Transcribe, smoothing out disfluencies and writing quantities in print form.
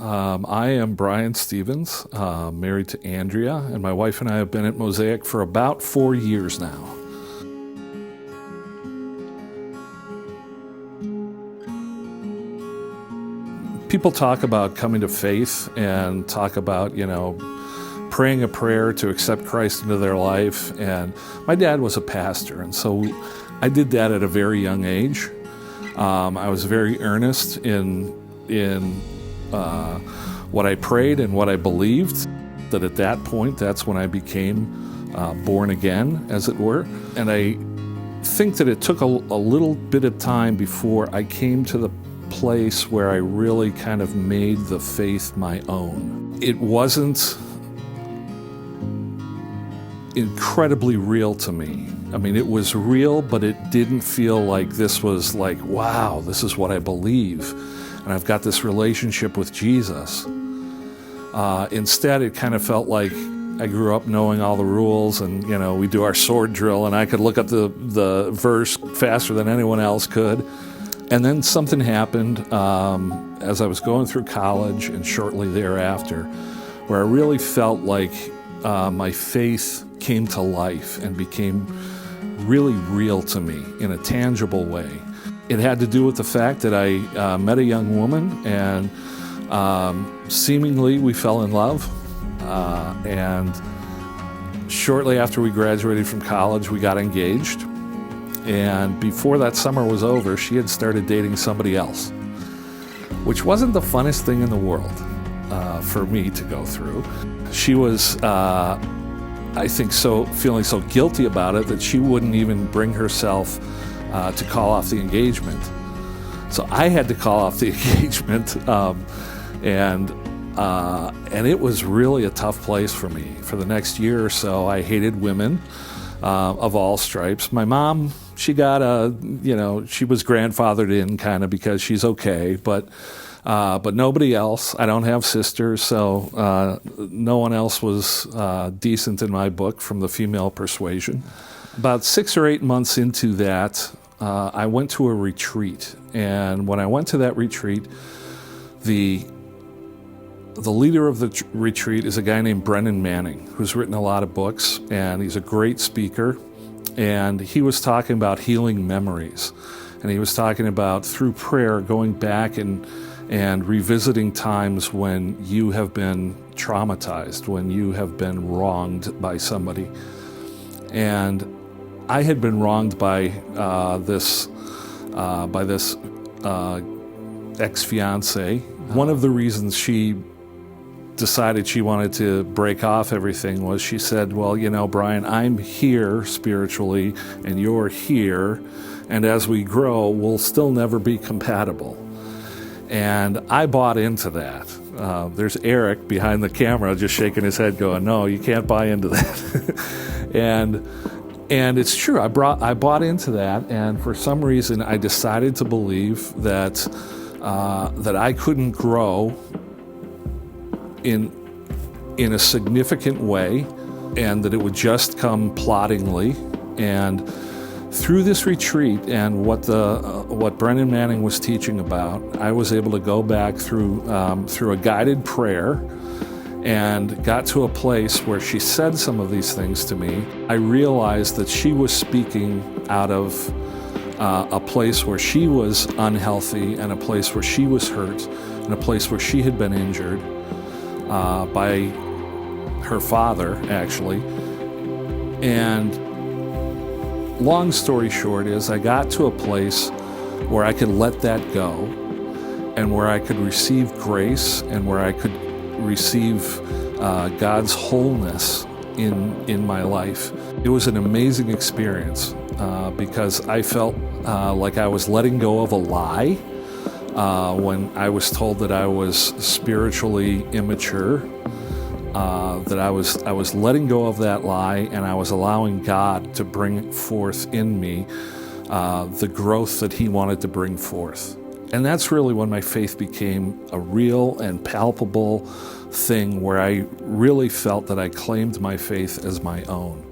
I am Brian Stevens, married to Andrea, and my wife and I have been at Mosaic for about 4 years now. People talk about coming to faith and talk about, praying a prayer to accept Christ into their life. And my dad was a pastor, and so I did that at a very young age. I was very earnest in what I prayed and what I believed. That at that point, that's when I became born again, as it were. And I think that it took a little bit of time before I came to the place where I really kind of made the faith my own. It wasn't incredibly real to me. I mean, it was real, but it didn't feel like this was like, wow, this is what I believe, and I've got this relationship with Jesus. Instead, it kind of felt like I grew up knowing all the rules, and we do our sword drill, and I could look up the verse faster than anyone else could. And then something happened as I was going through college and shortly thereafter, where I really felt like my faith came to life and became really real to me in a tangible way. It had to do with the fact that I met a young woman, and seemingly we fell in love. And shortly after we graduated from college, we got engaged. And before that summer was over, she had started dating somebody else, which wasn't the funnest thing in the world for me to go through. She was, I think, feeling so guilty about it that she wouldn't even bring herself to call off the engagement. So I had to call off the engagement, and it was really a tough place for me. For the next year or so, I hated women of all stripes. My mom, she got she was grandfathered in kind of because she's okay, but nobody else. I don't have sisters, so no one else was decent in my book from the female persuasion. About 6 or 8 months into that, I went to a retreat, and when I went to that retreat, the leader of the retreat is a guy named Brennan Manning, who's written a lot of books, and he's a great speaker. And he was talking about healing memories. And he was talking about, through prayer, going back and revisiting times when you have been traumatized, when you have been wronged by somebody. And I had been wronged by this ex-fiancée. One of the reasons she decided she wanted to break off everything was she said, well, Brian, I'm here spiritually and you're here, and as we grow, we'll still never be compatible. And I bought into that. There's Eric behind the camera just shaking his head going, no, you can't buy into that. and it's true, I bought into that, and for some reason I decided to believe that I couldn't grow in a significant way, and that it would just come ploddingly. And through this retreat and what Brennan Manning was teaching about, I was able to go back through a guided prayer and got to a place where she said some of these things to me. I realized that she was speaking out of a place where she was unhealthy, and a place where she was hurt, and a place where she had been injured by her father, actually. And long story short is I got to a place where I could let that go, and where I could receive grace, and where I could receive God's wholeness in my life. It was an amazing experience because I felt like I was letting go of a lie. When I was told that I was spiritually immature, that I was letting go of that lie, and I was allowing God to bring forth in me the growth that He wanted to bring forth. And that's really when my faith became a real and palpable thing, where I really felt that I claimed my faith as my own.